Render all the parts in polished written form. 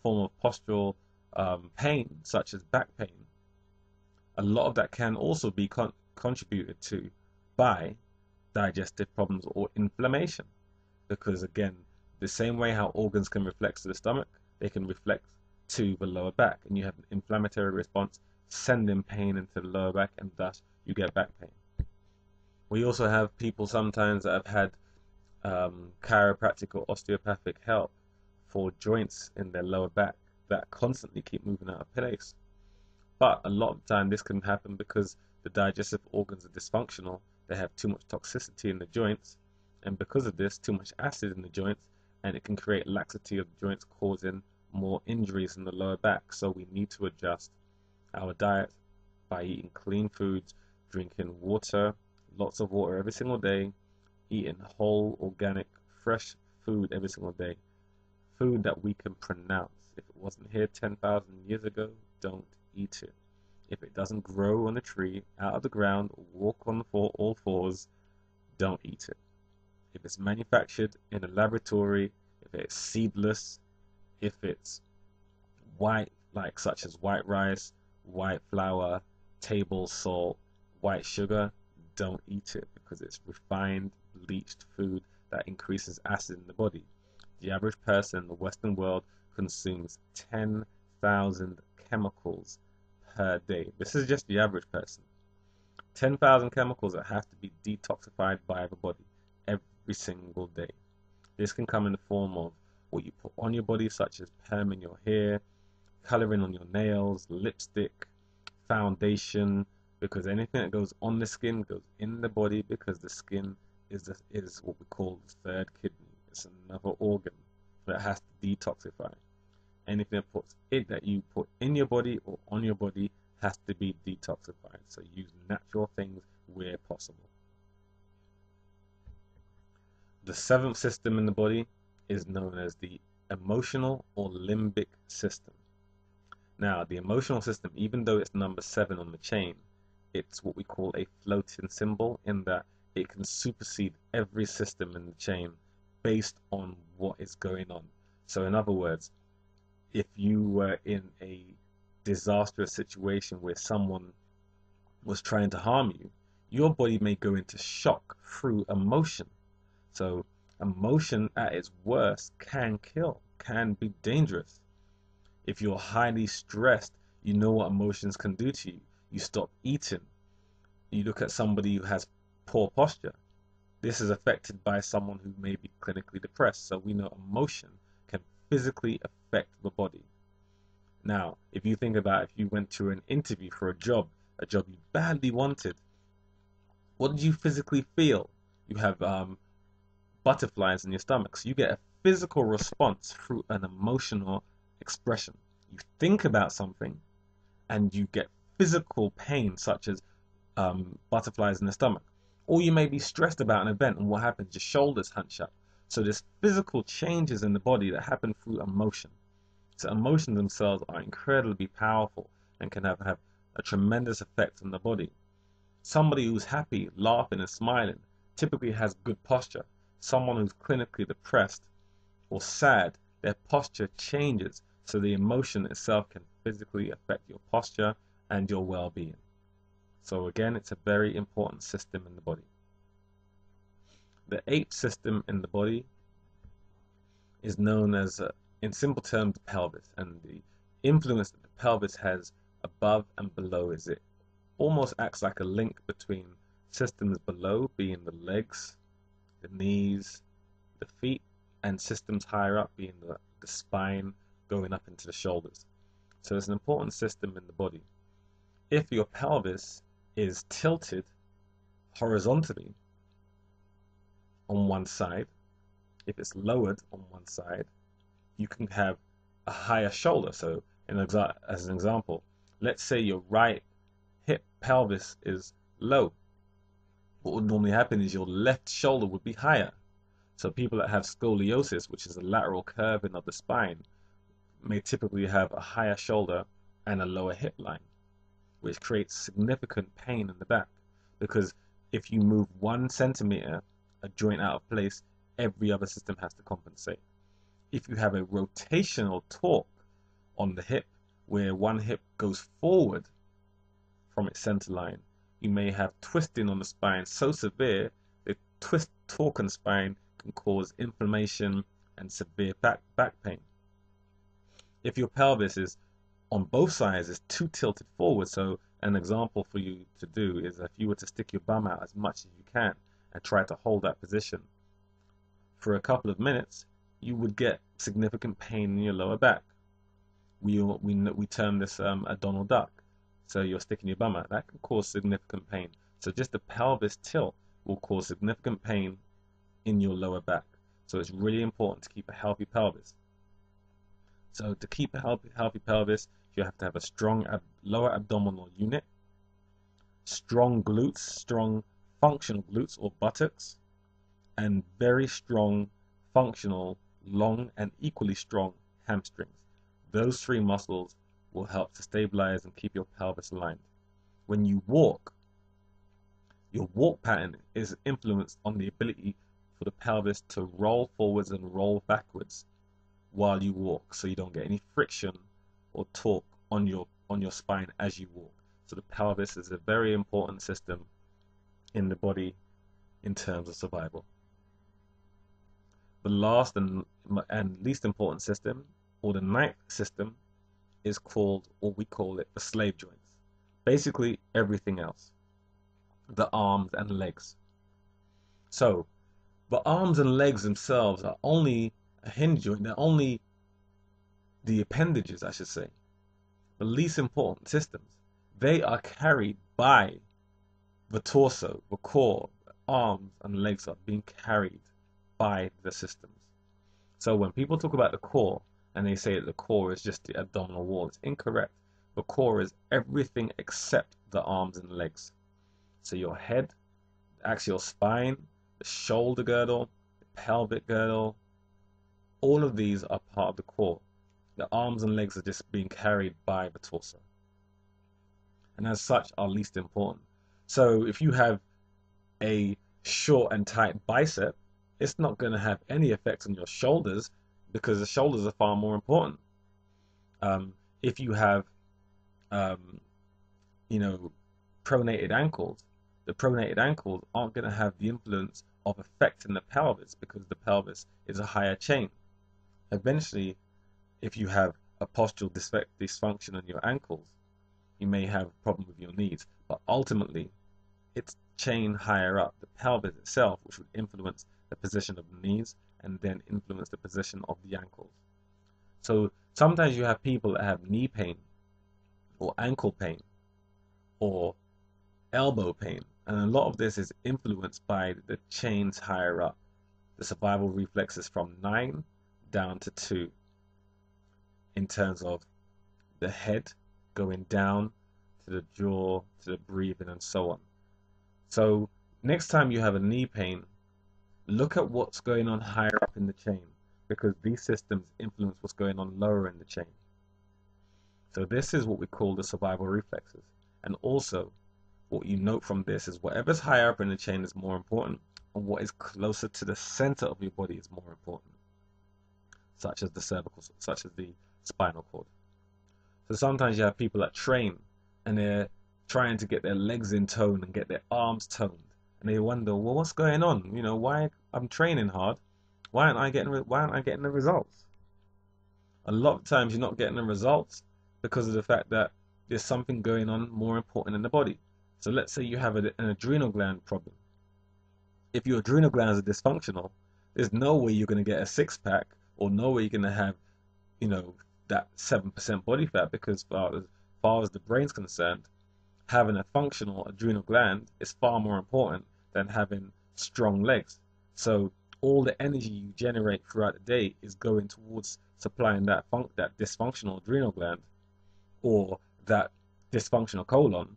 form of postural pain, such as back pain, a lot of that can also be contributed to by digestive problems or inflammation. Because again, the same way how organs can reflect to the stomach, they can reflect to the lower back, and you have an inflammatory response sending pain into the lower back, and thus you get back pain. We also have people sometimes that have had chiropractic or osteopathic help for joints in their lower back that constantly keep moving out of place. But a lot of the time this can happen because the digestive organs are dysfunctional. They have too much toxicity in the joints, and because of this, too much acid in the joints, and it can create laxity of the joints, causing more injuries in the lower back. So we need to adjust our diet by eating clean foods, drinking water, lots of water every single day, eating whole, organic, fresh food every single day, food that we can pronounce. If it wasn't here 10,000 years ago, don't eat it. If it doesn't grow on a tree, out of the ground, or walk on all fours, don't eat it. If it's manufactured in a laboratory, if it's seedless, if it's white, like such as white rice, white flour, table salt, white sugar, don't eat it, because it's refined, bleached food that increases acid in the body. The average person in the Western world consumes 10,000 chemicals per day. This is just the average person. 10,000 chemicals that have to be detoxified by the body every single day. This can come in the form of what you put on your body, such as perm in your hair, coloring on your nails, lipstick, foundation, because anything that goes on the skin goes in the body, because the skin is what we call the third kidney. It's another organ that has to detoxify. Anything that you put in your body or on your body has to be detoxified. So use natural things where possible. The seventh system in the body is known as the emotional or limbic system. Now, the emotional system, even though it's number 7 on the chain, it's what we call a floating symbol, in that it can supersede every system in the chain based on what is going on. So in other words, if you were in a disastrous situation where someone was trying to harm you, your body may go into shock through emotion. So emotion at its worst can kill, can be dangerous. If you're highly stressed, you know what emotions can do to you. You stop eating. You look at somebody who has poor posture. This is affected by someone who may be clinically depressed. So we know emotion can physically affect the body. Now, if you think about if you went to an interview for a job you badly wanted, what did you physically feel? You have butterflies in your stomach. So you get a physical response through an emotional expression. You think about something and you get physical pain, such as butterflies in the stomach. Or you may be stressed about an event, and what happens? Your shoulders hunch up. So there's physical changes in the body that happen through emotion. So emotions themselves are incredibly powerful and can have a tremendous effect on the body. Somebody who's happy, laughing and smiling typically has good posture. Someone who's clinically depressed or sad, their posture changes, so the emotion itself can physically affect your posture and your well-being. So again, it's a very important system in the body. The eighth system in the body is known as, in simple terms, the pelvis, and the influence that the pelvis has above and below is it almost acts like a link between systems below, being the legs, the knees, the feet, and systems higher up, being the spine, going up into the shoulders. So it's an important system in the body. If your pelvis is tilted horizontally on one side, if it's lowered on one side, you can have a higher shoulder. So as an example, let's say your right hip pelvis is low. What would normally happen is your left shoulder would be higher. So people that have scoliosis, which is a lateral curving of the spine, may typically have a higher shoulder and a lower hip line, which creates significant pain in the back, because if you move 1 centimeter, a joint out of place, every other system has to compensate. If you have a rotational torque on the hip, where one hip goes forward from its center line. You may have twisting on the spine so severe the torn spine can cause inflammation and severe back pain. If your pelvis is on both sides is too tilted forward, so an example for you to do is if you were to stick your bum out as much as you can and try to hold that position for a couple of minutes, you would get significant pain in your lower back. We term this a Donald Duck. So you're sticking your bum out. That can cause significant pain. So just the pelvis tilt will cause significant pain in your lower back. So it's really important to keep a healthy pelvis. So to keep a healthy pelvis, you have to have a strong lower abdominal unit, strong glutes, strong functional glutes or buttocks, and very strong functional, long and equally strong hamstrings. Those three muscles will help to stabilize and keep your pelvis aligned. When you walk, your walk pattern is influenced on the ability for the pelvis to roll forwards and roll backwards while you walk, so you don't get any friction or torque on your spine as you walk. So the pelvis is a very important system in the body in terms of survival. The last and least important system, or the ninth system, is called, or we call it, the slave joints. Basically everything else, the arms and legs. So the arms and legs themselves are only a hinge joint. They're only the appendages, I should say, the least important systems. They are carried by the torso, the core. The arms and legs are being carried by the systems. So when people talk about the core and they say that the core is just the abdominal wall, it's incorrect. The core is everything except the arms and legs. So your head, the axial spine, the shoulder girdle, the pelvic girdle, all of these are part of the core. The arms and legs are just being carried by the torso, and as such are least important. So if you have a short and tight bicep, it's not going to have any effect on your shoulders because the shoulders are far more important. If you have pronated ankles, the pronated ankles aren't going to have the influence of affecting the pelvis because the pelvis is a higher chain. Eventually, if you have a postural dysfunction in your ankles, you may have a problem with your knees, but ultimately it's chain higher up, the pelvis itself, which would influence the position of the knees and then influence the position of the ankles. So sometimes you have people that have knee pain or ankle pain or elbow pain, and a lot of this is influenced by the chains higher up. The survival reflexes from 9 down to 2 in terms of the head going down to the jaw, to the breathing, and so on. So next time you have a knee pain, look at what's going on higher up in the chain, because these systems influence what's going on lower in the chain. So this is what we call the survival reflexes. And also, what you note from this is whatever's higher up in the chain is more important, and what is closer to the center of your body is more important, such as the cervical, such as the spinal cord. So sometimes you have people that train and they're trying to get their legs in tone and get their arms toned, and they wonder, well, what's going on? You know, why I'm training hard, why aren't I getting the results? A lot of times you're not getting the results because of the fact that there's something going on more important in the body. So let's say you have an adrenal gland problem. If your adrenal glands are dysfunctional, there's no way you're going to get a six-pack, or no way you're going to have, that 7% body fat, because as far as the brain's concerned, having a functional adrenal gland is far more important than having strong legs. So all the energy you generate throughout the day is going towards supplying that dysfunctional adrenal gland, or that dysfunctional colon,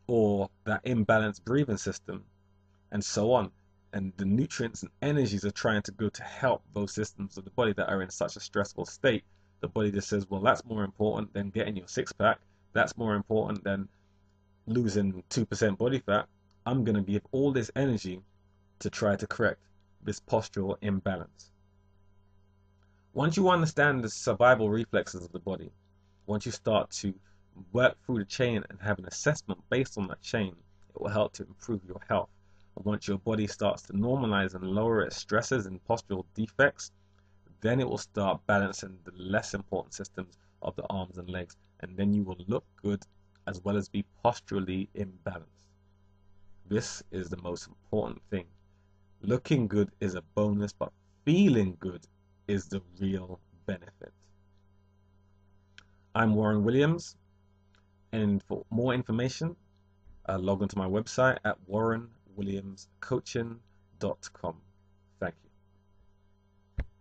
or that imbalanced breathing system, and so on. And the nutrients and energies are trying to go to help those systems of the body that are in such a stressful state. The body just says, well, that's more important than getting your six-pack. That's more important than losing 2% body fat. I'm going to give all this energy to try to correct this postural imbalance. Once you understand the survival reflexes of the body, Once you start to work through the chain and have an assessment based on that chain, it will help to improve your health. And once your body starts to normalize and lower its stresses and postural defects, then it will start balancing the less important systems of the arms and legs, and then you will look good as well as be posturally in balance. This is the most important thing. Looking good is a bonus, but feeling good is the real benefit. I'm Warren Williams, and for more information, log onto my website at warrenwilliamscoaching.com.